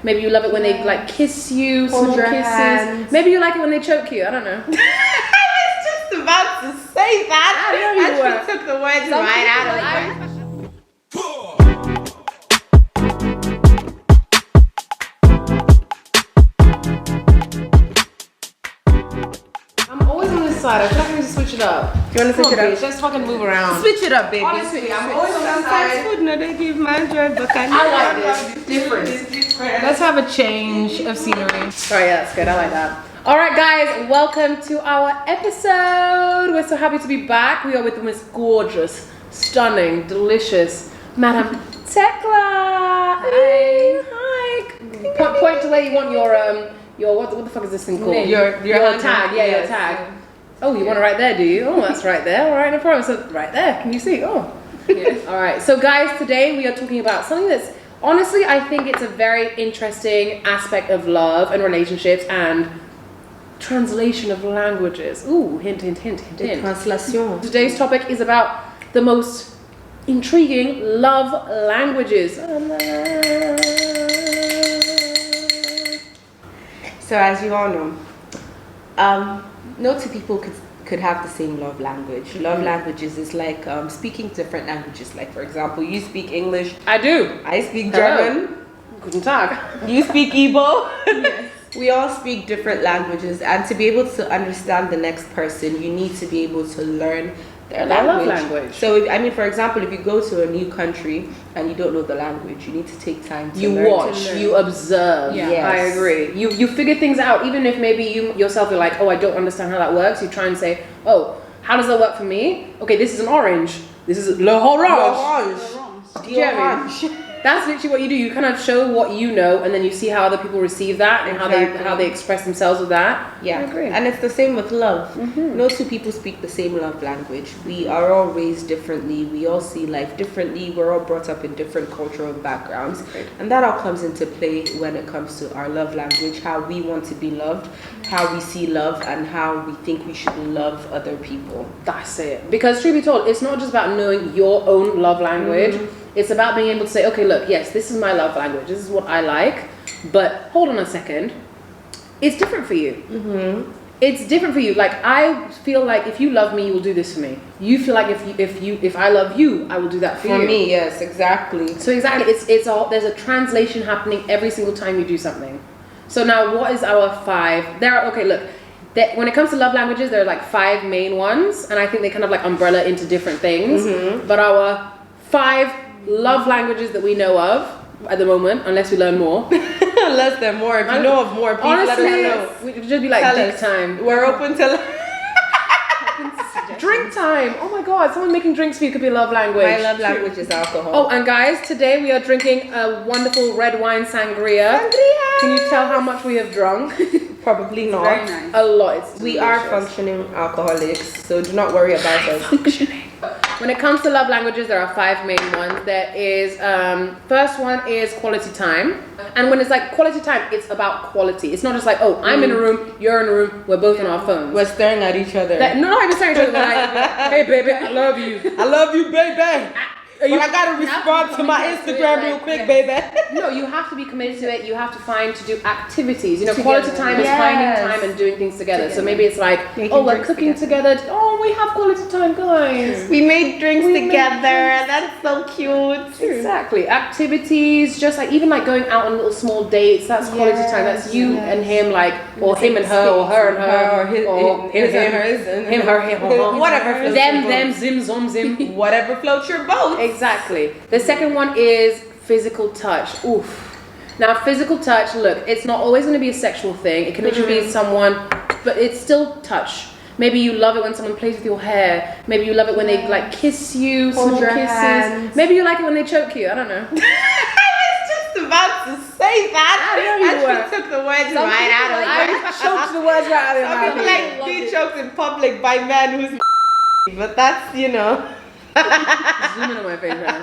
Maybe you love it when they like kiss you, Hold small your kisses. hands. Maybe you like it when they choke you. I don't know. I was just about to say that. I know you were. She took the words right out of my mouth. I'm always on this side. I feel like I need to switch it up. Do you want to switch it up? Bitch, let's fucking move around. Switch it up, baby. Honestly, I'm always on this Sometimes side. food, no, they give my joy, but I like this. It's different. Let's have a change of scenery. Sorry, yeah, that's good. I like that. All right, guys, welcome to our episode. We're so happy to be back. We are with the most gorgeous, stunning, delicious Madam Tekla. Hi. Point to where you want your what the fuck is this thing called? Your tag. Yeah, your tag. Oh, you want it right there, do you? Oh, that's right there. All right, no problem. So right there, can you see? Oh, yes. All right. So guys, today we are talking about something that's honestly, I think it's a very interesting aspect of love and relationships and translation of languages. Ooh, hint, hint, hint, hint, hint. Translation. Today's topic is about the most intriguing love languages. So as you all know, no two people could have the same love language. Love languages is like speaking different languages. Like for example, you speak English. I do. I speak Hello. German. Guten Tag. You speak Igbo. Yes. We all speak different languages, and to be able to understand the next person, you need to be able to learn their love language. So, for example, if you go to a new country and you don't know the language, you need to take time to You learn. watch, you observe. Yeah. Yes. I agree. You figure things out, even if maybe you yourself are like, oh, I don't understand how that works. You try and say, oh, how does that work for me? Okay, this is an orange. This is le orange. Do you know what I mean? That's literally what you do. You kind of show what you know, and then you see how other people receive that and how they express themselves with that. Yeah, I agree. And it's the same with love. Mm-hmm. No two people speak the same love language. We are all raised differently. We all see life differently. We're all brought up in different cultural backgrounds, and that all comes into play when it comes to our love language, how we want to be loved, how we see love, and how we think we should love other people. That's it. Because truth be told, it's not just about knowing your own love language. Mm-hmm. It's about being able to say, okay, look, yes, this is my love language. This is what I like. But hold on a second. It's different for you. Mm-hmm. It's different for you. Like, I feel like if you love me, you will do this for me. You feel like if I love you, I will do that for you. For me, yes, exactly. So exactly, it's all, there's a translation happening every single time you do something. So now what is our 5? When it comes to love languages, there are like 5 main ones. And I think they kind of like umbrella into different things. Mm-hmm. But our 5 love languages that we know of at the moment, unless we learn more. Unless there are more. If you know of more, please honestly, let us know. We could just be like dick time. We're open to drink time. Oh my god, someone making drinks for you could be a love language. My love language is alcohol. Oh, and guys, today we are drinking a wonderful red wine sangria. Can you tell how much we have drunk? Probably not. Very nice. A lot. We are functioning alcoholics, so do not worry about us. When it comes to love languages, there are 5 main ones. There is, first one is quality time. And when it's like quality time, it's about quality. It's not just like, oh, I'm in a room, you're in a room, we're both on our phones. We're staring at each other. Not even staring at each other, like, hey baby, I love you. I love you, baby. But I gotta respond to my Instagram real quick, baby. No, you have to be committed to it. You have to find to do activities. You know, quality time is finding time and doing things together. So maybe it's like, oh, we're cooking together. Oh, we have quality time, guys. We made drinks together. That's so cute. Exactly. Activities, just like even like going out on little small dates. That's quality time. That's you and him, like, or him and her, or her and her, or him, her, whatever. Them, zim, zom, zim. Whatever floats your boat. Exactly. The second one is physical touch. Oof. Now, physical touch, look, it's not always going to be a sexual thing. It can literally be someone, but it's still touch. Maybe you love it when someone plays with your hair. Maybe you love it when they like kiss you, Hold small your kisses. Hands. Maybe you like it when they choke you. I don't know. I was just about to say that. I know you were. She took the words right out of my mouth. I choked the words right out of your Some people like being choked in public by men who's but that's, you know. Zoom in on my face now.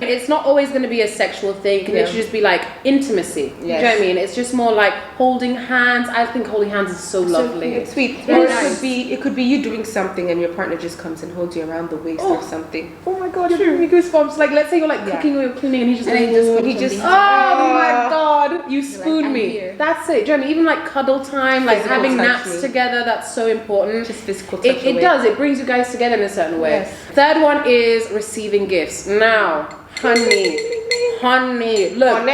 It's not always going to be a sexual thing. It can literally just be like intimacy. Do you know what I mean? It's just more like holding hands. I think holding hands is so lovely. It's sweet. Very Or nice. it could be you doing something and your partner just comes and holds you around the waist or something. Oh my god, you're giving me goosebumps. Like, let's say you're like cooking or you're cleaning and he just oh my god, you spoon me. That's it. Do you know what I mean? Even like cuddle time, like Physical having touch naps me. together, that's so important. Just physical touch It does. It brings you guys together in a certain way. Yes. Third one is receiving gifts. Now, honey, look,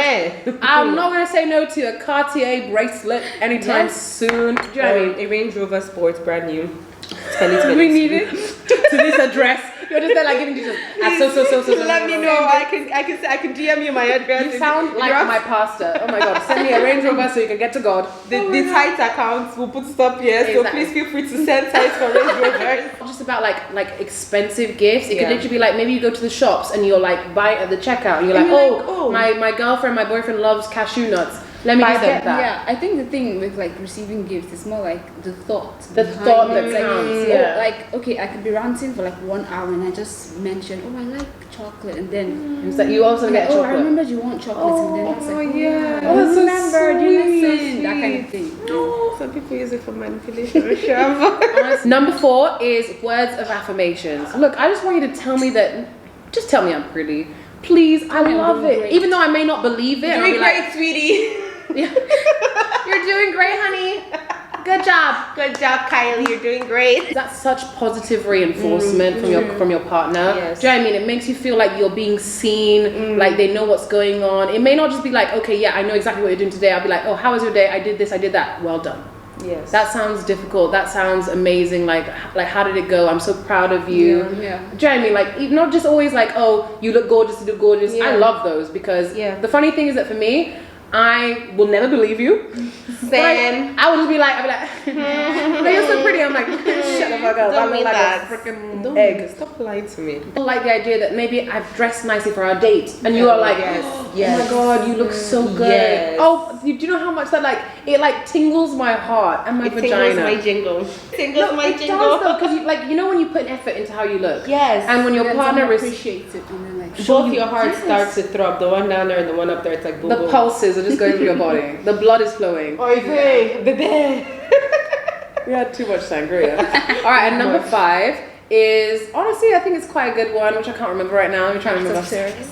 I'm not gonna say no to a Cartier bracelet anytime soon. Do you know what I mean? A Range Rover Sports, brand new. 2022. We need it to this address. You're just there like giving details. So. Let me know. I can DM you my address. You sound like my pastor. Oh my god, send me a Range Rover so you can get to God. The tithes accounts will put stuff here, so Exactly. please feel free to send tithes for Range Rovers. Just about like expensive gifts. It could literally be like maybe you go to the shops and you're like buy at the checkout and you're like, my girlfriend, my boyfriend loves cashew nuts. Let me get that. Yeah, I think the thing with like receiving gifts is more like the thought. The thought that behind it. counts. Like, Yeah. like, okay, I could be ranting for like 1 hour and I just mention, oh, I like chocolate, and then It's like you also get oh, I chocolate. remembered you want chocolate, and then it's like, yeah. Oh, that's so remembered, you sweet. listened, that kind of thing. Some people use it for manipulation. I'm sure. Number 4 is words of affirmations. Look, I just want you to tell me that. Just tell me I'm pretty. Please, I me I'm love doing it. great. Even though I may not believe it. I'll Doing be great, like, sweetie. you're doing great, honey. Good job. Good job, Kylie. You're doing great. That's such positive reinforcement from your partner. Yes. Do you know what I mean? It makes you feel like you're being seen, like they know what's going on. It may not just be like, okay, yeah, I know exactly what you're doing today. I'll be like, oh, how was your day? I did this, I did that. Well done. Yes. That sounds difficult. That sounds amazing. Like how did it go? I'm so proud of you. Yeah. Do you know what I mean? Like not just always like, oh, you look gorgeous, you look gorgeous. Yeah. I love those because the funny thing is that for me, I will never believe you. Same. I would just be like, no, you're so pretty. I'm like, shut the fuck up. I look like a freaking egg. Stop lying to me. I like the idea that maybe I've dressed nicely for our date, and you are like, oh my god, you look so good. Yes. Oh, do you know how much that it like tingles my heart and my vagina. Tingles my jingle. Tingles my It jingle. does though, because you know when you put effort into how you look. Yes. And when your Then partner someone is appreciates it, and then like Both your hearts start to throb. The one down there and the one up there, it's like boom, the boom. pulses are just going through your body. The blood is flowing. Oy vey, bebe. We had too much sangria. All right, and number 5 is honestly I think it's quite a good one, which I can't remember right now. Let me try and remember.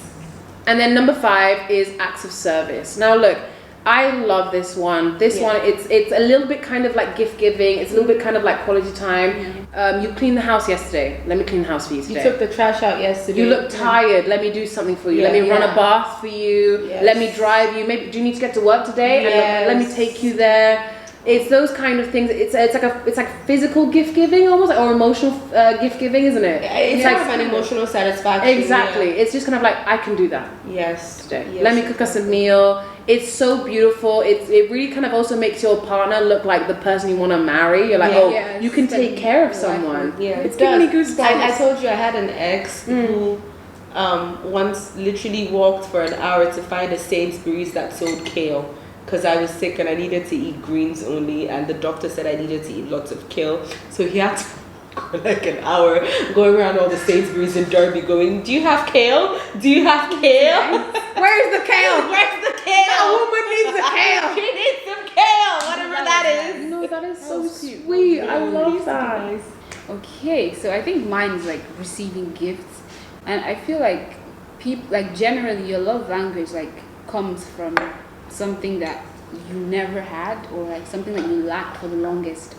And then number 5 is acts of service. Now look, I love this one. This one, it's a little bit kind of like gift giving. It's a little bit kind of like quality time. You cleaned the house yesterday. Let me clean the house for you today. You took the trash out yesterday. You look tired. Let me do something for you. Let me run a bath for you. Yes. Let me drive you. Maybe do you need to get to work today? And let me take you there. It's those kind of things. It's like physical gift giving almost, or emotional gift giving, isn't it? It's like an emotional satisfaction. Exactly. Yeah. It's just kind of like I can do that. Yes. Today. Yes. Let me cook us a meal. It's so beautiful. It really kind of also makes your partner look like the person you want to marry. You're like, you can take care of someone. Yeah, it's giving me goosebumps. I told you I had an ex who once literally walked for an hour to find a Sainsbury's that sold kale. Because I was sick and I needed to eat greens only, and the doctor said I needed to eat lots of kale. So he had to go like an hour going around all the Sainsbury's in Derby going, do you have kale? Do you have kale? Where's the kale? Where's the kale? That woman needs the kale. She needs some kale, whatever that is. No, that is so sweet. I love that. Okay, so I think mine is like receiving gifts, and I feel like people, like generally your love language like comes from something that you never had, or like something that you lacked for the longest.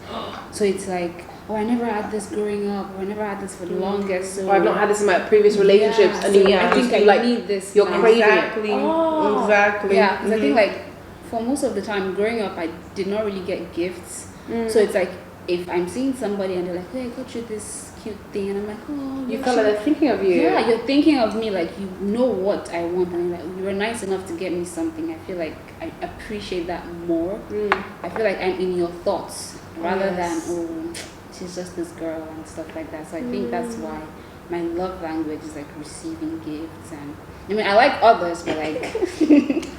So it's like, oh, I never had this growing up, or I never had this for the longest. So I've not had this in my previous relationships, and I think I need this. You're now. craving Exactly. it. Oh. Exactly. Yeah, because I think like for most of the time growing up, I did not really get gifts. So it's like if I'm seeing somebody and they're like, hey, I got you this cute thing, and I'm like, oh, You feel like they're thinking of you. yeah, you're thinking of me, like you know what I want, and like you were nice enough to get me something. I feel like I appreciate that more. I feel like I'm in your thoughts rather than, oh, she's just this girl and stuff like that. So I think that's why my love language is like receiving gifts, and I mean I like others, but like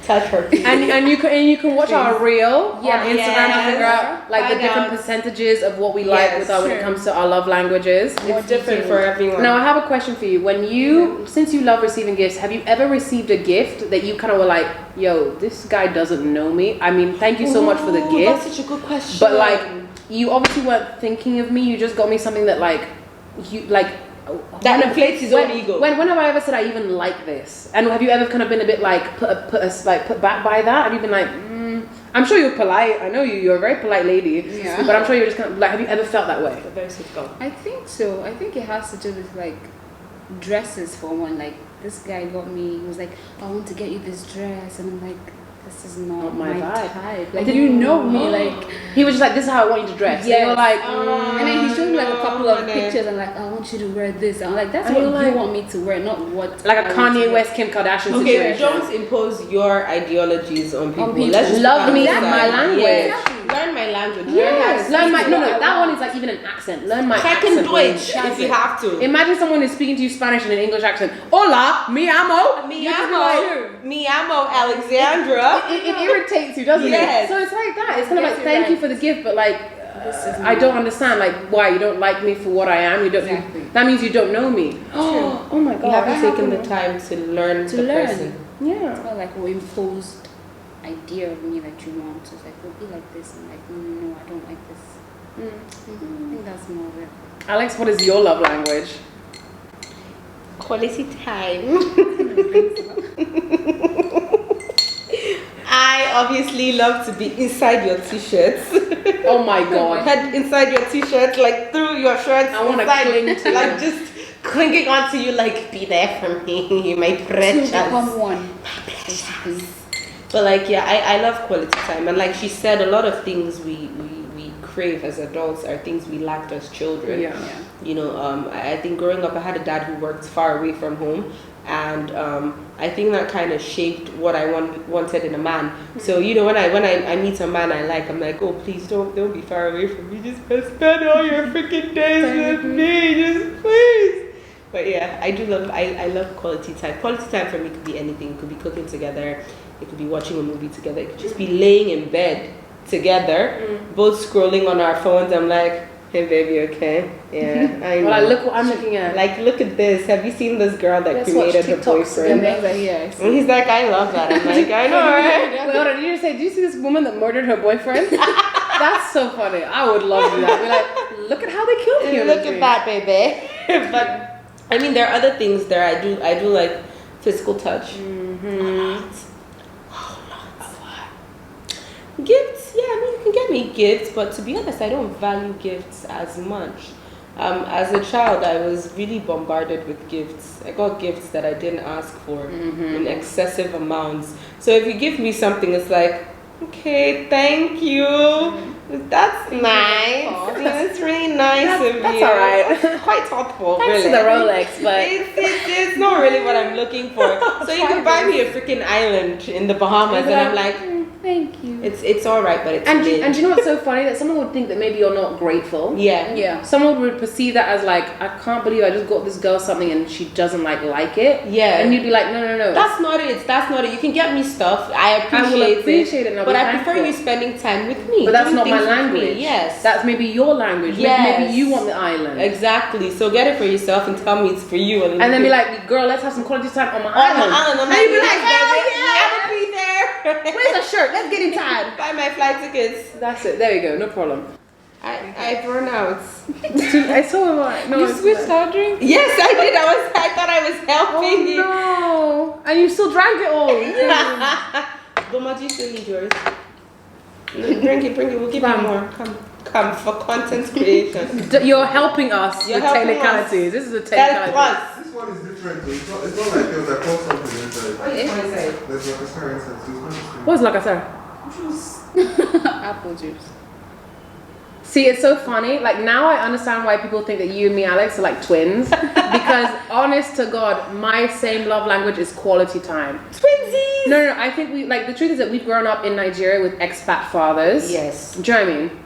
Touch her. And you can watch our reel Yeah. on Instagram to figure out like the Find different out. percentages of what we like Yes, with our when it sure. comes to our love languages. It's different for everyone. Now I have a question for you. When you, since you love receiving gifts, have you ever received a gift that you kind of were like, yo, this guy doesn't know me? I mean, thank you so much for the gift. That's such a good question. But like, you obviously weren't thinking of me. You just got me something that like, you like. that when- inflates his when, own ego. When have I ever said I even like this? And have you ever kind of been a bit like put back by that? Have you been like, I'm sure you're polite. I know you. You're a very polite lady. Yeah. But I'm sure you're just kind of like, have you ever felt that way? Very sweet girl. I think so. I think it has to do with like dresses for one. Like this guy got me. He was like, I want to get you this dress, and I'm like, this is not my my vibe. type. Like you know me, like. He was just like, this is how I want you to dress. Yes. And you're like, And then he showed me like a couple of no. pictures and like, I want you to wear this. I'm like, that's And what you're you like- want me to wear, not what. like I a want to Kanye wear. West, Kim Kardashian Okay, situation. don't impose your ideologies on people. people. Let's just Love put me that in aside. my language. Yes. Learn my language. Yes, learn my no. what I That want. one is like even an accent. Learn my Second accent. Deutsch language. if you have to. Imagine someone is speaking to you Spanish in an English accent. Hola, mi amo. Mi You just be amo, like- mi amo, Alexandra. It irritates you, doesn't Yes. it? So it's like that. It's kind of Yes, like you're thank you right. for the gift, but like This is I don't understand like why you don't like me for what I am. You don't. Exactly. That means you don't know me. Oh my You god. haven't that taken the happened. time to learn To the learn. person. Yeah. It's not like an imposed idea of me that you want. It's like, we'll be like this. And like, no, I don't like this. I think that's more of it. Alex, what is your love language? Quality time. I obviously love to be inside your t-shirts. Oh my god. Head inside your t-shirt, like through your shirts. I wanna inside, cling to like you. just clinging onto you, like be there for me, my To precious. become one. Basically. But like, yeah, I love quality time, and like she said, a lot of things we crave as adults are things we lacked as children. Yeah. You know, I think growing up, I had a dad who worked far away from home, and I think that kind of shaped what I wanted in a man. So you know, when I meet a man I like, I'm like, oh please don't be far away from me. Just spend all your freaking days with me, just please. But yeah, I love quality time. Quality time for me could be anything. It could be cooking together. It could be watching a movie together. It could just be laying in bed together, both scrolling on our phones. I'm like, hey baby, okay? Yeah, I know. Well, like, look what I'm looking at. Like, look at this. Have you seen this girl that Let's watch created her TikToks boyfriend? together. And he's like, I love that. I'm like, I know, right? Wait, hold on. Did you say, do you see this woman that murdered her boyfriend? That's so funny. I would love to do that. Be like, look at how they killed him. Look at that, baby. But I mean, there are other things there. I do like physical touch. Gifts, yeah, I mean, you can get me gifts, but to be honest, I don't value gifts as much. As a child, I was really bombarded with gifts. I got gifts that I didn't ask for in excessive amounts. So if you give me something, it's like, okay, thank you. That's nice. That's really nice of you. That's all right. Quite thoughtful, Thanks really. to the Rolex, but It's not really what I'm looking for. So you can buy me a freaking island in the Bahamas, and I'm like, Thank you. it's all right, but it's and mid. you know what's so funny? That someone would think that maybe you're not grateful. Yeah. Yeah. Someone would perceive that as like, I can't believe I just got this girl something and she doesn't like it. Yeah. And you'd be like, no. That's not it. That's not it. You can get me stuff. I I will appreciate appreciate it and I'll but be I prefer thankful. you spending time with me. But that's doing not my things with me. language. Yes. That's maybe your language. Yes. Maybe you want the island. Exactly. So get it for yourself and tell me it's for you. And then be like, girl, let's have some quality time on my on the island. island. I'm And you'd be like, hell baby, yeah. I will be there. Where's the shirt? Let's get inside. Buy my flight tickets. That's it. There you go. No problem. I've run out. I saw him. No, You it's switched like- our drink? Yes, I did. I thought I was helping you. Oh no! And you still drank it all. But you still need yours. Bring it. We'll give you more. Come for content creation. You're helping us You're with helping technicalities. us. This is a Help technicality. us. This one is different. It's not like there was a pour something inside. What is my side? There's like a star inside. So it's not the same. What's like I said? Apple juice. See, it's so funny. Like now, I understand why people think that you and me, Alex, are like twins. Because honest to God, my same love language is quality time. Twinsies. No. I think we like the truth is that we've grown up in Nigeria with expat fathers. Yes. Do you know what I mean?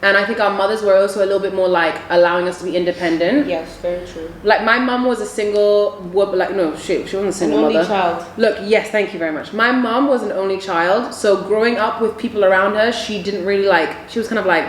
And I think our mothers were also a little bit more like allowing us to be independent. Yes, very true. Like my mom was a single woman, like no shit, she wasn't a single An only mother. child. Look, yes, thank you very much. My mom was an only child, so growing up with people around her, she didn't really like, she was kind of like,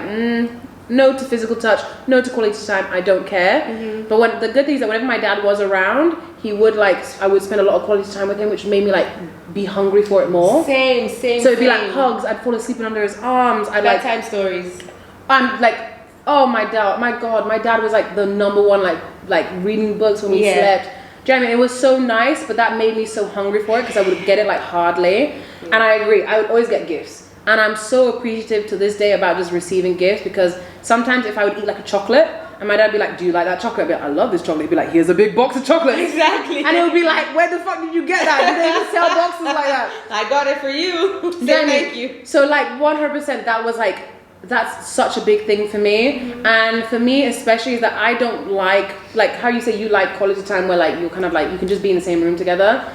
no to physical touch, no to quality time, I don't care. But when the good thing is that whenever my dad was around, he would like, I would spend a lot of quality time with him, which made me like be hungry for it more. Same. So it'd be like hugs, I'd fall asleep under his arms, I'd like, Bedtime stories. I'm like, oh my god, my dad was like the number one like reading books when we slept. Do you know what I mean? It was so nice, but that made me so hungry for it because I would get it like hardly. And I agree, I would always get gifts. And I'm so appreciative to this day about just receiving gifts, because sometimes if I would eat like a chocolate and my dad would be like, do you like that chocolate? I'd be like, I love this chocolate. He'd be like, here's a big box of chocolate. Exactly. And it would be like, where the fuck did you get that? Do they even sell boxes like that? I got it for you. Thank you. So like 100%, that was like, that's such a big thing for me. And for me especially is that I don't like how you say you like quality time where like you kind of like you can just be in the same room together.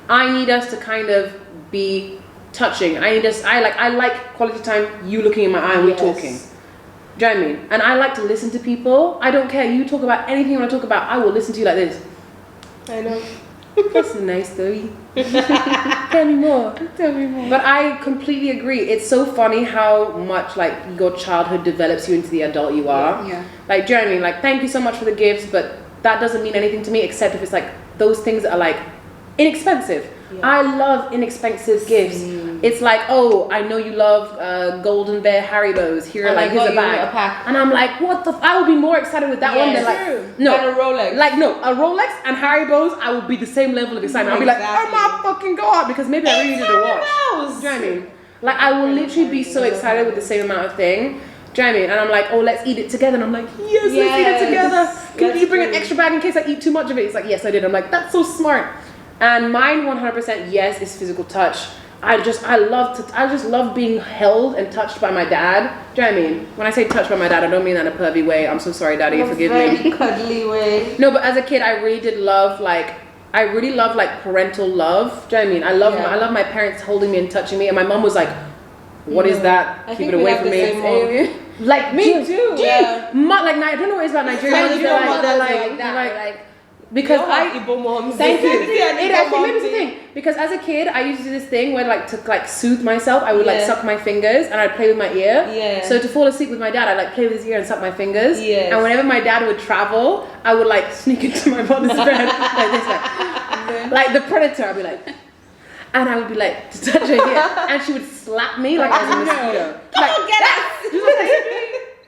I need us to kind of be touching. I like quality time, you looking in my eye and we're talking. Do you know what I mean? And I like to listen to people. I don't care, you talk about anything you want to talk about, I will listen to you like this. I know. That's a nice story. Tell me more. But I completely agree. It's so funny how much like your childhood develops you into the adult you are. Yeah. Like, do you know what I mean? Like, thank you so much for the gifts, but that doesn't mean anything to me except if it's like those things that are like inexpensive. I love inexpensive gifts. It's like, oh, I know you love Golden Bear Haribos. Here, like, here's a bag. And I'm like, what the? I would be more excited with that one than like, no, and a Rolex. like no, a Rolex and Haribos. I will be the same level of excitement. I'll be like, oh my fucking god, because maybe I really need a watch. Do you know what I mean? Like, I will literally be so excited with the same amount of thing. Do you know what I mean? And I'm like, oh, let's eat it together. And I'm like, yes, let's eat it together. Can you bring an extra bag in case I eat too much of it? It's like, yes, I did. I'm like, that's so smart. And mine 100% yes is physical touch. I just love being held and touched by my dad. Do you know what I mean? When I say touched by my dad, I don't mean that in a pervy way. I'm so sorry, daddy, forgive me. Cuddly way. No, but as a kid, I really did love like parental love. Do you know what I mean? I love my parents holding me and touching me. And my mom was like, what is that? Keep it away from me. Like me too. Yeah. Like I don't know what it is about Nigerian mothers. They're like because Igbo moms. Thank you. It actually maybe it's the thing. Because as a kid, I used to do this thing where like to like soothe myself, I would like suck my fingers and I'd play with my ear. Yeah. So to fall asleep with my dad, I'd like play with his ear and suck my fingers. Yeah. And whenever my dad would travel, I would like sneak into my mother's bed like this, like the predator. I'd be like, and I would be like to touch her ear, and she would slap me like I was a mosquito. Like, get out!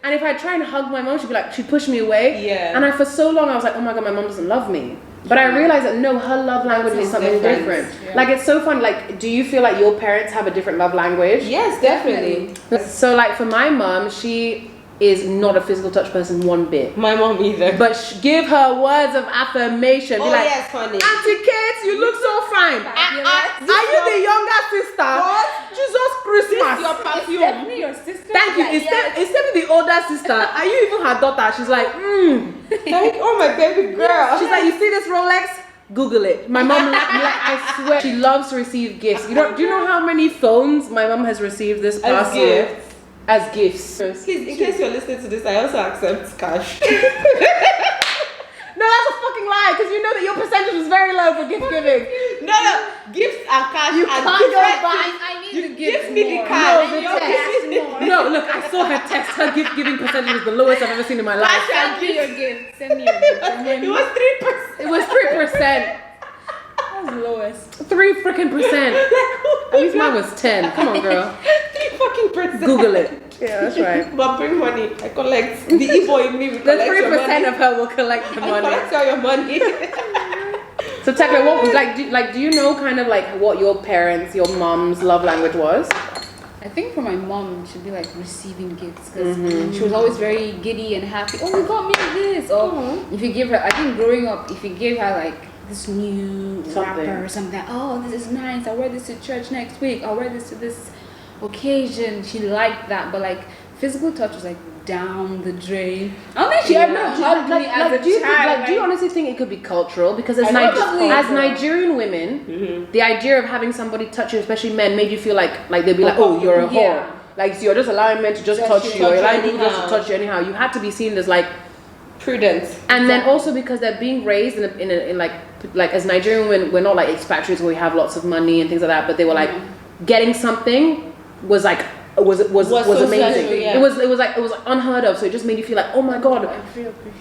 And if I try and hug my mom, she'd push me away. Yeah. And for so long I was like, oh my god, my mom doesn't love me. But I realized that no, her love language is something different. Yeah. Like, it's so fun. Like, do you feel like your parents have a different love language? Yes, definitely. So like for my mom, she is not a physical touch person one bit. My mom either. But give her words of affirmation. Oh, be like, yes, honey. Auntie Kate, you look so fine. Are you the younger sister? What? Jesus Christmas. This is your perfume. Is Stephanie your sister? Thank you. Is Stephanie the older sister? Are you even her daughter? She's like, like, oh my baby girl. She's like, you see this Rolex? Google it. My mom, like, I swear, she loves to receive gifts. Do you know how many phones my mom has received this past year? As gifts. In case you're listening to this, I also accept cash. No, that's a fucking lie, because you know that your percentage was very low for gift giving. No, gifts and cash. You and can't go back. I need the gift. Give me the cash. No, look, I saw her text. Her gift giving percentage was the lowest I've ever seen in my life. Send me your gift. Send me your gift. It was 3%. It was 3%. That's the lowest. 3 freaking percent. At least mine was 10. Come on, girl. 3 fucking percent. Google it. Yeah, that's right. But bring money. I collect. The Igbo in me will the collect 3% of her will collect the money. I collect all your money. So Tekla, what do you know kind of like what your parents, your mom's love language was? I think for my mom, she'd be like receiving gifts because she was always very giddy and happy. Oh, you got me this. Or if you give her, I think growing up, if you gave her like this new wrapper or something, oh, this is nice. I'll wear this to church next week. I'll wear this to this occasion. She liked that, but like physical touch was like down the drain. I don't think she ever hugged me as a child. Do you honestly think it could be cultural? Because as Nigerian women, the idea of having somebody touch you, especially men, made you feel like they'd be like, oh, you're a whore. like so you're just allowing men to just touch you, or you're allowing people just to touch you anyhow. You had to be seen as like prudent. And then also because they're being raised in like as Nigerian women, we're not like expatriates where we have lots of money and things like that, but they were like getting something was like was so amazing. special, yeah. It was like unheard of. So it just made you feel like, oh my god.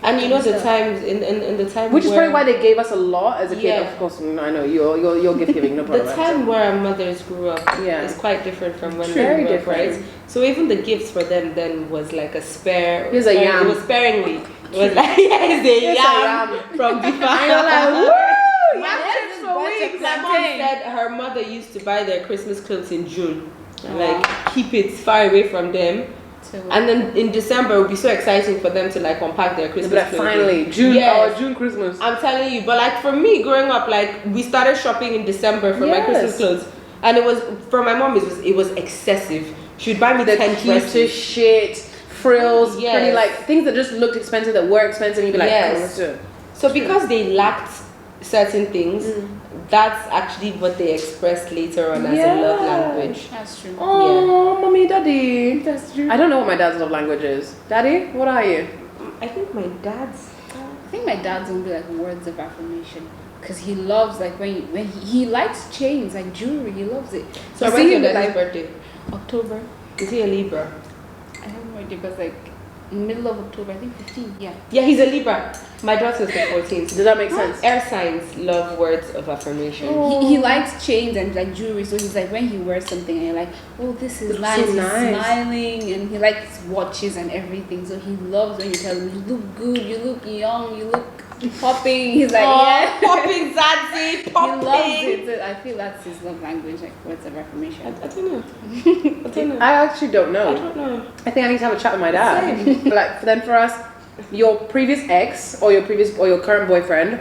And you know the times in the time, which is probably why they gave us a lot as a kid. Yeah. Of course, I know you're gift giving. No problem. The time where our mothers grew up is quite different from when Very we grew up, different. right? So even the gifts for them then was like a spare. Here's a yam. It was sparingly. It was like here's a yam from the farm. My mom said her mother used to buy their Christmas clothes in June, like keep it far away from them. And then in December it would be so exciting for them to like unpack their Christmas like clothes. finally June, June Christmas. I'm telling you, but like for me growing up, like we started shopping in December for my Christmas clothes, and it was for my mom. It was excessive. She would buy me the 10 dresses, shit, frills, pretty like things that just looked expensive, that were expensive. And you'd be like, oh, let's do it. So because they lacked certain things, that's actually what they expressed later on as a love language. That's true. Oh, mommy, daddy. That's true. I don't know what my dad's love language is. Daddy, what are you? I think my dad's. I think my dad's gonna be like words of affirmation, because he loves like when he likes chains, like jewelry. He loves it. So when's your dad's birthday? October. Is he a Libra? I have no idea, but like middle of October, I think 15. Yeah. Yeah, he's a Libra. My daughter's the 14th. Does that make sense? Air signs love words of affirmation. He likes chains and like jewelry, so he's like when he wears something and you're like, oh, this is nice. He's smiling, and he likes watches and everything. So he loves when you tell him, you look good, you look young, you look popping. He's like, popping, Zazie, popping. He loves it. I feel that's his love language, like words of affirmation. I don't know. I actually don't know. I don't know. I think I need to have a chat with my dad. But like then for us, your previous ex or your current boyfriend,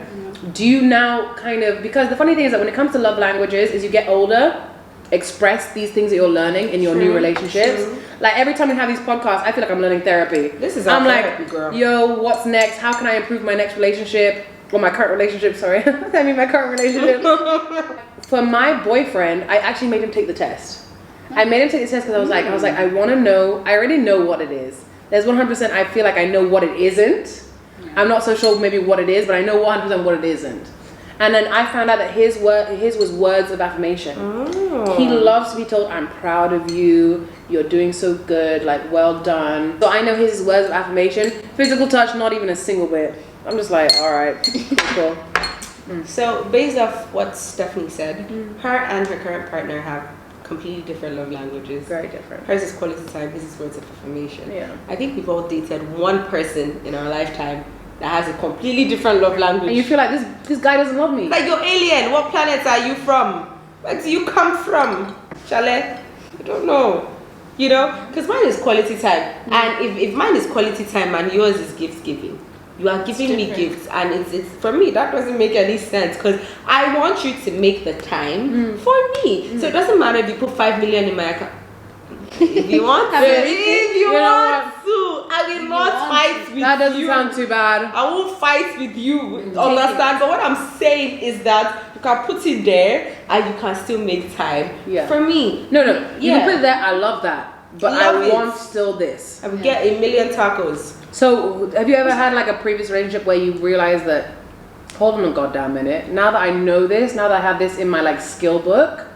do you now kind of, because the funny thing is that when it comes to love languages is you get older, express these things that you're learning in your new relationships. Like every time we have these podcasts, I feel like I'm learning therapy. This is our therapy, like, girl. Yo, what's next? How can I improve my next relationship? Or my current relationship, sorry. I mean my current relationship. For my boyfriend, I actually made him take the test. I made him take the test because I was like, I want to know, I already know what it is. There's 100% I feel like I know what it isn't. I'm not so sure maybe what it is, but I know 100% what it isn't. And then I found out that his was words of affirmation. He loves to be told, I'm proud of you, you're doing so good, like well done. So I know his words of affirmation. Physical touch, not even a single bit. I'm just like, all right, cool. So based off what Stephanie said, her and her current partner have completely different love languages. Very different. Hers is quality time, his is words of affirmation. Yeah. I think we've all dated one person in our lifetime that has a completely different love language. And you feel like this guy doesn't love me. Like you're alien. What planet are you from? Where do you come from? Chalet? I don't know. You know? Because mine is quality time. And if mine is quality time and yours is gift giving, you are giving me gifts, and it's for me that doesn't make any sense because I want you to make the time for me. So it doesn't matter if you put 5 million in my account. If you want to, I will not fight with you. That doesn't sound too bad. I won't fight with you. Understand? But what I'm saying is that you can put it there and you can still make time for me. No. You can put it there. I love that. But I want still this. I would get a million tacos. So, have you ever had like a previous relationship where you realized that, hold on a goddamn minute, now that I know this, now that I have this in my like skill book,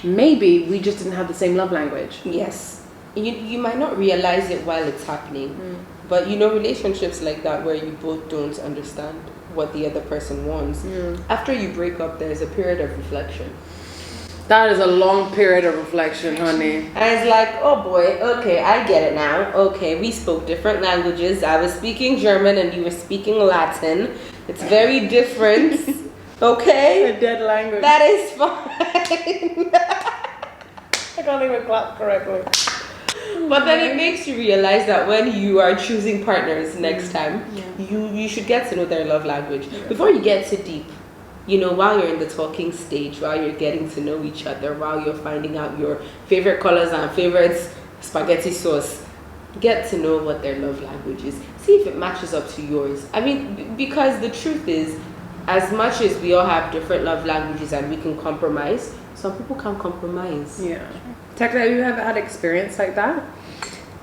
maybe we just didn't have the same love language? Yes. You might not realize it while it's happening, but you know relationships like that where you both don't understand what the other person wants. After you break up, there's a period of reflection. That is a long period of reflection, honey. And it's like, oh boy, okay, I get it now. Okay, we spoke different languages. I was speaking German and you were speaking Latin. It's very different. Okay? A dead language. That is fine. I can't even clap correctly. But then it makes you realize that when you are choosing partners next time, you should get to know their love language. Before you get too deep. You know, while you're in the talking stage, while you're getting to know each other, while you're finding out your favorite colors and favorite spaghetti sauce, get to know what their love language is. See if it matches up to yours. I mean, because the truth is, as much as we all have different love languages and we can compromise, Some people can't compromise. Yeah. Tekla, have you ever had experience like that?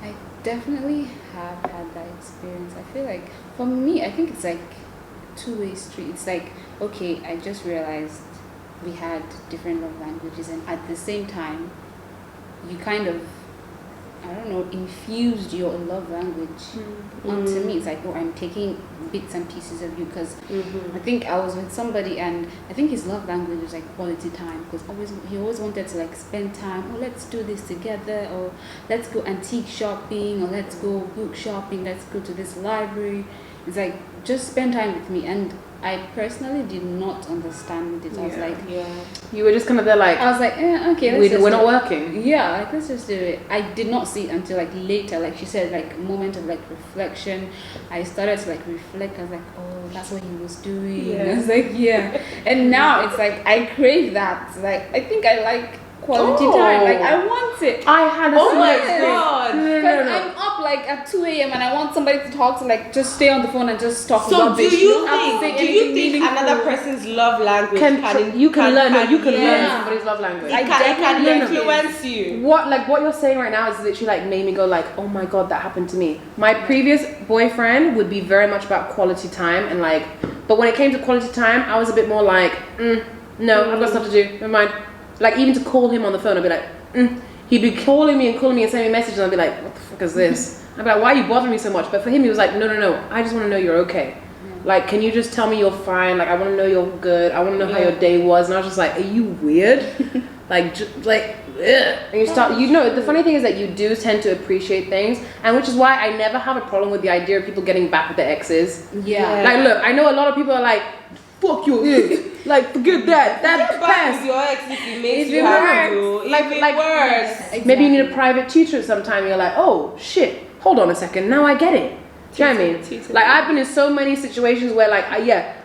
I definitely have had that experience. I feel like for me, I think it's like two-way street. It's like, okay, I just realized we had different love languages, and at the same time, you kind of, I don't know, infused your love language onto me. It's like, oh, I'm taking bits and pieces of you, because I think I was with somebody, and I think his love language was like quality time, because he always wanted to like spend time. Oh, let's do this together, or let's go antique shopping, or let's go book shopping, let's go to this library. It's like, just spend time with me. And I personally did not understand it. I was like, You were just kind of there like, okay, we're not working. Yeah, like, let's just do it. I did not see it until like later, like she said, like a moment of like reflection. I started to like reflect. I was like, oh, that's what he was doing. I was like, yeah. And now it's like I crave that. Like, I think I like quality time. Like, I want it. I had a similar experience. Because I'm up like at 2 a.m. and I want somebody to talk to, like, just stay on the phone and just talk So about do this. you have to say think anything meaningful. another person's love language You can learn yeah. somebody's love language. it can influence you? What you're saying right now is literally like made me go like, oh my god, that happened to me. My previous boyfriend would be very much about quality time, and like, but when it came to quality time, I was a bit more like, no, I've got stuff to do, never mind. Like, even to call him on the phone, I'd be like, he'd be calling me and sending me messages, and I'd be like, what the fuck is this? I'd be like, why are you bothering me so much? But for him, he was like, no, I just want to know you're okay. Like, can you just tell me you're fine? Like, I want to know you're good. I want to know how your day was. And I was just like, are you weird? like, ugh. And you start, the funny thing is that you do tend to appreciate things, and which is why I never have a problem with the idea of people getting back with their exes. Yeah. Like, look, I know a lot of people are like, fuck your ex. Like, forget that. That passed. Your ex if it makes If you it happy. works. Like worse. Exactly. Maybe you need a private tutor sometime. You're like, oh shit, hold on a second. Now I get it. Do you know what I mean? Like, I've been in so many situations where like,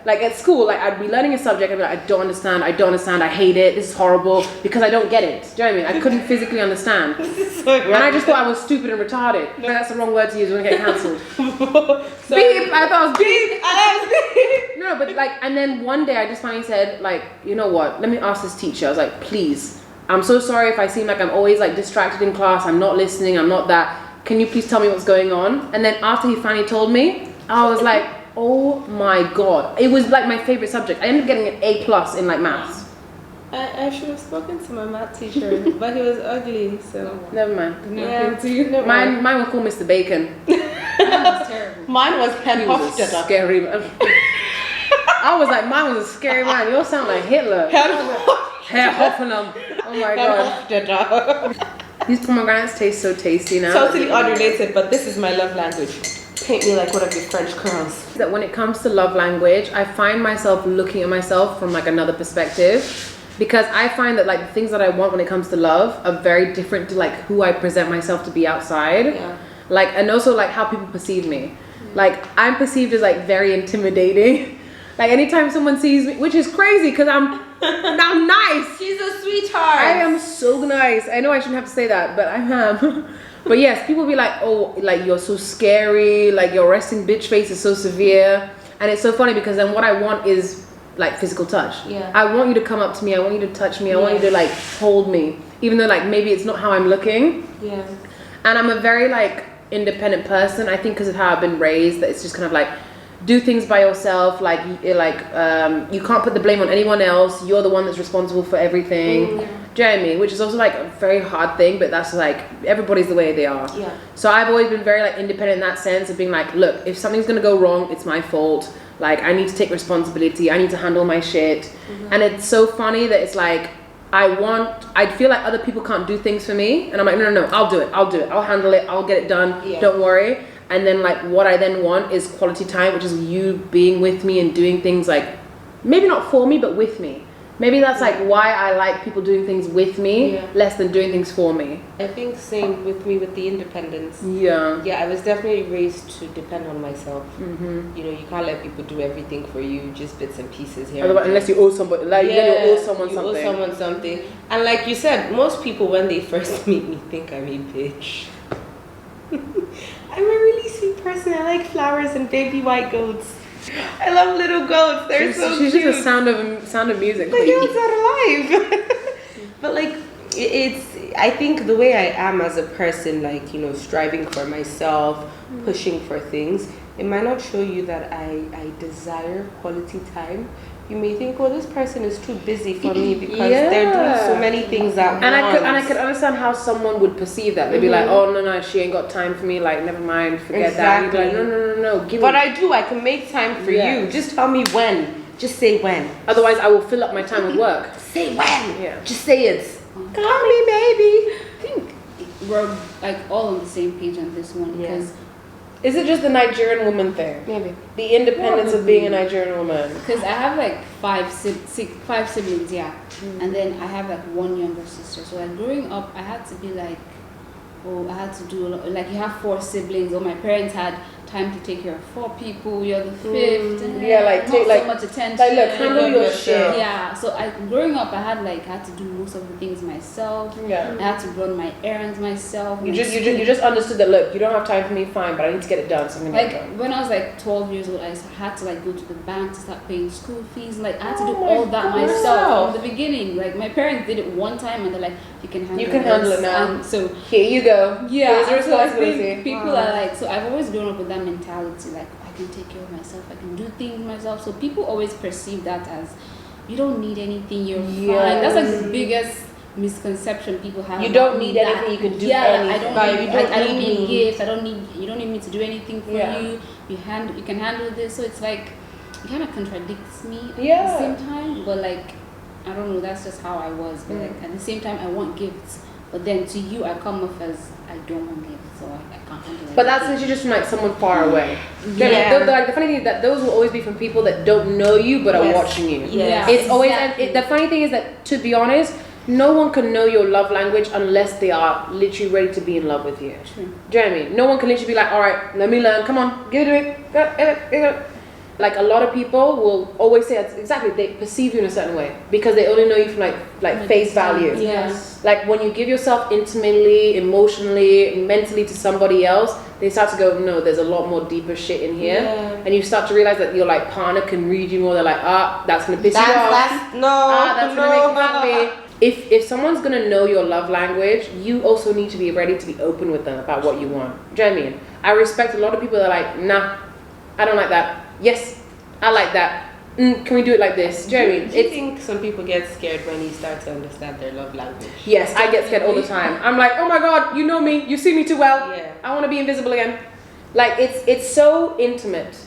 like at school, like I'd be learning a subject, I'd be like, I don't understand, I hate it, this is horrible, because I don't get it. Do you know what I mean? I couldn't physically understand. And I just thought I was stupid and retarded. No. That's the wrong word to use, we're gonna get cancelled. Beep! I thought I was beep! No, but like, and then one day I just finally said, like, you know what, let me ask this teacher. I was like, please, I'm so sorry if I seem like I'm always like distracted in class, I'm not listening, I'm not that. Can you please tell me what's going on? And then after he finally told me, I was like, oh my god. It was like my favorite subject. I ended up getting an A+ in like maths. I should have spoken to my math teacher, but he was ugly, so Never mind. yeah. Mine was called Mr. Bacon. That was terrible. Mine was Herr He was a Hofstadter. scary man. I was like, mine was a scary man. You sound like Hitler. Herr Hoffenheim. Oh my god. Hofstadter. These pomegranates taste so tasty now. Totally unrelated, but this is my love language. Paint me like one of your French girls. That when it comes to love language, I find myself looking at myself from like another perspective, because I find that like the things that I want when it comes to love are very different to like who I present myself to be outside. Yeah. Like, and also like how people perceive me. Like, I'm perceived as like very intimidating. Like, anytime someone sees me, which is crazy because I'm nice. She's a sweetheart. I am so nice. I know I shouldn't have to say that, but I am. But yes, people be like, oh, like you're so scary, like your resting bitch face is so severe. And it's so funny because then what I want is like physical touch. Yeah. I want you to come up to me, I want you to touch me, I want you to like hold me. Even though like maybe it's not how I'm looking. Yeah. And I'm a very like independent person. I think because of how I've been raised, that it's just kind of like do things by yourself. Like you can't put the blame on anyone else. You're the one that's responsible for everything. Do you know what I mean? Which is also like a very hard thing, but that's like everybody's the way they are. Yeah. So I've always been very like independent in that sense of being like, look, if something's gonna go wrong, it's my fault. Like I need to take responsibility. I need to handle my shit. And it's so funny that it's like I feel like other people can't do things for me, and I'm like, no, I'll do it, I'll handle it, I'll get it done, don't worry. And then like what I then want is quality time, which is you being with me and doing things like maybe not for me but with me. Maybe that's like why I like people doing things with me less than doing things for me. I think same with me with the independence. Yeah. Yeah, I was definitely raised to depend on myself. You know, you can't let people do everything for you, just bits and pieces here. Otherwise, unless you owe somebody, like you owe someone something. You owe someone something. And like you said, most people when they first meet me think I'm a bitch. I'm a really sweet person. I like flowers and baby white goats. I love little goats. They're so cute. She's just a sound of music. The goats are alive. But like it's I think the way I am as a person, like, you know, striving for myself, pushing for things, it might not show you that I desire quality time. You may think, well, this person is too busy for me because they're doing so many things at once. And I could understand how someone would perceive that. They'd be like, oh no, she ain't got time for me. Like, never mind, forget that. You'd be like, no, give me. But I do. I can make time for you. Just tell me when. Just say when. Otherwise, I will fill up my time with work. Say when. Yeah. Just say it. Call me, baby. I think we're like all on the same page on this one because. Is it just the Nigerian woman thing? Maybe. The independence of being a Nigerian woman. Because I have like five siblings, and then I have like one younger sister. So like growing up, I had to be like, I had to do a lot. Like you have 4 siblings, or my parents had time to take care of 4 people. You're the 5th. Like not take so like much attention. Like look, handle your shit. Yeah. So growing up, I had to do most of the things myself. Yeah. I had to run my errands myself. You just understood that. Look, you don't have time for me, fine, but I need to get it done. So I'm gonna get it done. When I was like 12 years old, I had to like go to the bank to start paying school fees. Like I had to do all that myself from the beginning. Like my parents did it one time, and they're like, "You can handle it now." And so here you go. Yeah, here's the responsibility. People are like, so I've always grown up with that mentality. Like I can take care of myself. I can do things myself. So people always perceive that as you don't need anything. You're fine. That's like the biggest misconception people have. You don't need anything. You can do anything. I don't need gifts. You don't need me to do anything for you. You can handle this. So it's like it kind of contradicts me at the same time. But like I don't know. That's just how I was. But like at the same time, I want gifts. But then to you, I come off as I don't want gifts, so I can't handle it. But that's literally just from like someone far away. Like, the funny thing is that those will always be from people that don't know you but are watching you. It's always the funny thing is that, to be honest, no one can know your love language unless they are literally ready to be in love with you. True. Do you know what I mean? No one can literally be like, all right, let me learn. Come on, give it to me. Like a lot of people will always say exactly, they perceive you in a certain way because they only know you from like face value. Yes. Like when you give yourself intimately, emotionally, mentally to somebody else, they start to go, no, there's a lot more deeper shit in here. And you start to realize that your like partner can read you more. They're like, that's gonna piss you off. That's gonna make you happy. If someone's gonna know your love language, you also need to be ready to be open with them about what you want. Do you know what I mean? I respect a lot of people that are like, nah, I don't like that. Yes, I like that. Can we do it like this? Do you know what I mean? Do you think some people get scared when you start to understand their love language? Yes, I get scared all the time. I'm like, oh my God, you know me, you see me too well. Yeah. I want to be invisible again. Like it's so intimate,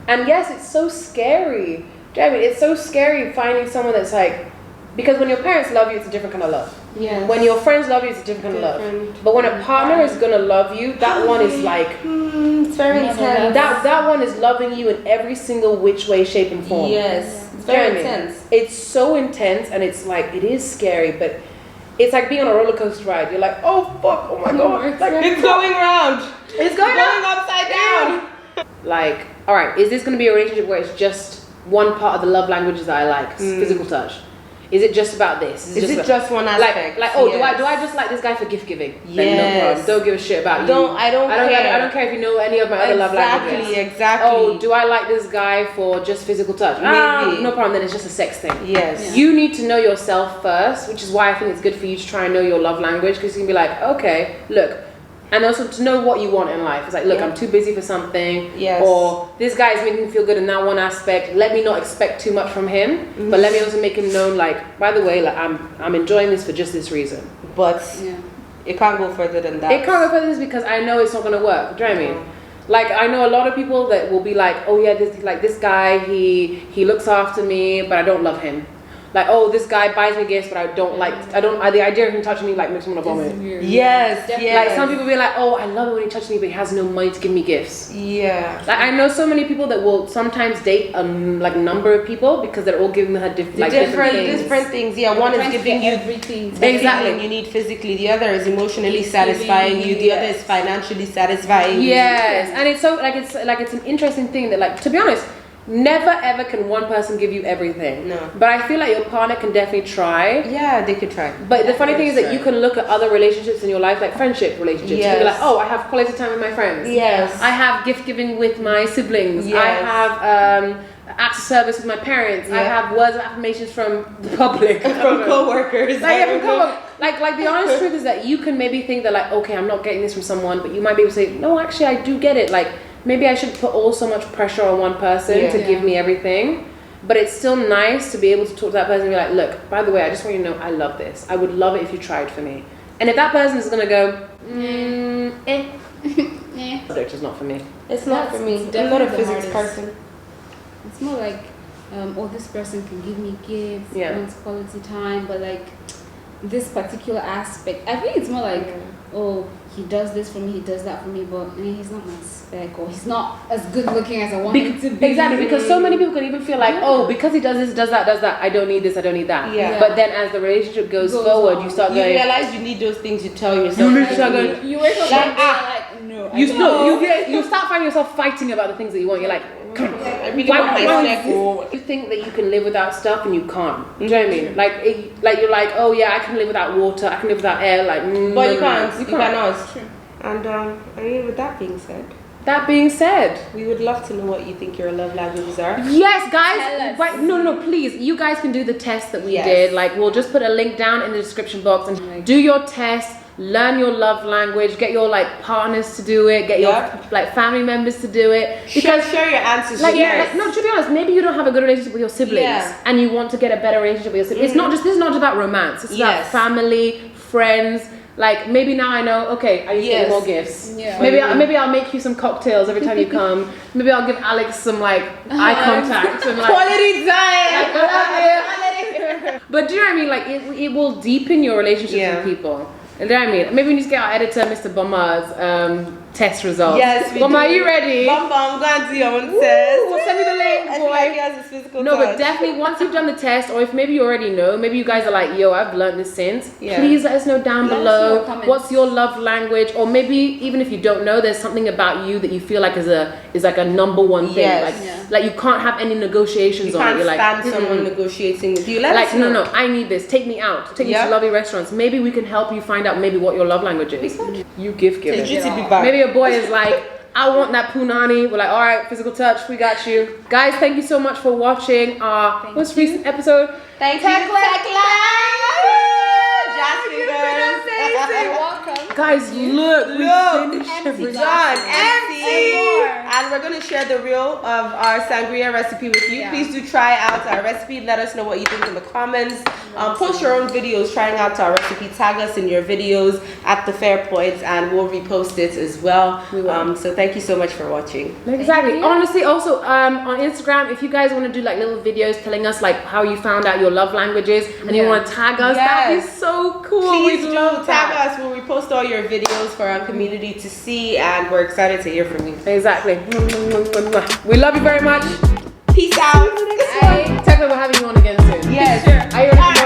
and yes, it's so scary. Do you know what I mean? It's so scary finding someone that's like, because when your parents love you, it's a different kind of love. Yeah. When your friends love you, it's a different kind of love. But when a partner is gonna love you, that one is like, it's very intense. That one is loving you in every single which way, shape, and form. Yes, it's very intense. It's so intense, and it's like it is scary, but it's like being on a roller coaster ride. You're like, oh fuck, oh my God, it's going round. It's going upside down. Like, all right, is this gonna be a relationship where it's just one part of the love languages that I like, physical touch? Is it just about this? Is it just one aspect? Like, do I just like this guy for gift giving? Yes. Then no problem. Don't give a shit about you. I don't care. I don't care if you know any of my other love languages. Exactly. Oh, do I like this guy for just physical touch? Maybe. No problem. Then it's just a sex thing. Yes. You need to know yourself first, which is why I think it's good for you to try and know your love language, because you can be like, okay, look. And also to know what you want in life. It's like, look, I'm too busy for something. Yes. Or this guy is making me feel good in that one aspect. Let me not expect too much from him. But let me also make him known, like, by the way, like I'm enjoying this for just this reason. But it can't go further than that. It can't go further than this because I know it's not gonna work. Do you know what I mean? Like I know a lot of people that will be like, oh yeah, this guy, he looks after me, but I don't love him. Like, oh, this guy buys me gifts, but I don't the idea of him touching me like makes me want to vomit. Yes. Like some people be like, oh, I love it when he touches me, but he has no money to give me gifts. Yeah. Like I know so many people that will sometimes date like a number of people because they're all giving her different things. Yeah, one is giving you everything. Exactly. You need physically. The other is emotionally satisfying you. The other is financially satisfying you. Yes, and it's so it's an interesting thing that, like, to be honest, never ever can one person give you everything. No. But I feel like your partner can definitely try. Yeah, they could try. But the funny thing is that you can look at other relationships in your life, like friendship relationships. You can be like, oh, I have quality time with my friends. Yes. I have gift giving with my siblings. Yes. I have acts of service with my parents. I Yeah. have words of affirmations from the public. From co-workers. Like, yeah, from co-workers. Like the honest truth is that you can maybe think that like, okay, I'm not getting this from someone, but you might be able to say, no, actually, I do get it. Like, maybe I should put all so much pressure on one person Yeah. to give me everything. But it's still nice to be able to talk to that person and be like, look, by the way, I just want you to know I love this. I would love it if you tried for me. And if that person is going to go, Yeah. it's just not for me. It's not for me. It's I'm not a definitely the physics hardest. person. It's more like, oh, this person can give me gifts, Yeah. wants quality time, but like this particular aspect, I think it's more like, oh, he does this for me, he does that for me, but he's not my spec, or he's not as good looking as I want him to be. Exactly, because so many people can even feel like, oh, because he does this, does that, I don't need this, I don't need that. Yeah. But then as the relationship goes Goes forward, on. you start You going, realize you need those things you tell yourself. You literally start going, You wake up Like, one day like, no, you know, you start finding yourself fighting about the things that you want. You're like, come on. I really Why- want my why snack. is you think that you can live without stuff and you can't. Do you know what I mean? Like you're like, oh yeah, I can live without water, I can live without air. Like, But no, you can't. no, You cannot. And I mean, with that being said, That being said, we would love to know what you think your love languages are. yes, Tell guys. us. Right? No, please. You guys can do the test that we Yes. did. Like, we'll just put a link down in the description box and do your test. Learn your love language. Get your like partners to do it. Get your Yep. like family members to do it. Because Share your answers. like, share. like, no, to be honest, maybe you don't have a good relationship with your siblings Yeah. and you want to get a better relationship with your siblings. It's not just, this is not about romance. It's about Yes. family, friends. Like, maybe now I know, okay, I need to get Yes. more gifts. Yeah. Maybe I'll make you some cocktails every time you come. Maybe I'll give Alex some like eye contact and like, Quality time. like, I love you. But do you know what I mean? Like, it will deepen your relationships Yeah. with people. You know what I mean? Maybe we need to get our editor, Mr. Bummer's test results. Yes, we Bummer, do. are you ready? Bum, go and do your own Woo, test. send me the link, I boy. feel like he has his physical No, but touch. definitely once you've done the test, or if maybe you already know, maybe you guys are like, yo, I've learned this since. Yeah. Please let us know down Let us below know, comments. what's your love language, or maybe even if you don't know, there's something about you that you feel like is like a number one thing. Yes. Like, Yeah. like you can't have any negotiations You on it. can't You're like, stand someone negotiating with you. Let like us no, know. no, I need this. Take me out. Take me Yeah. to lovely restaurants. Maybe we can help you find out maybe what your love language is. You give It's it. due to be back. Maybe a boy is like, I want that punani. We're like, all right, physical touch, we got you. Guys, thank you so much for watching our most recent episode. Thank you, Tekla. Jasmine, You're welcome. Guys, look, we Look, finished empty everything. done. And Empty. more. And we're going to share the reel of our sangria recipe with you. Yeah. Please do try out our recipe. Let us know what you think in the comments. Post your own videos trying out our recipe. Tag us in your videos at the Fair Points and we'll repost it as well. We will. So thank you so much for watching. Exactly. Thank you. Honestly, also on Instagram, if you guys want to do like little videos telling us like how you found out your love languages and you Yeah. want to tag us, that'd be Yes. so cool. Please We'd do love tag that. us. We'll repost all your videos for our community to see and we're excited to hear from you. Exactly. We love you very much. Peace out. Technically, we're having you on again soon. Yes. Are you ready?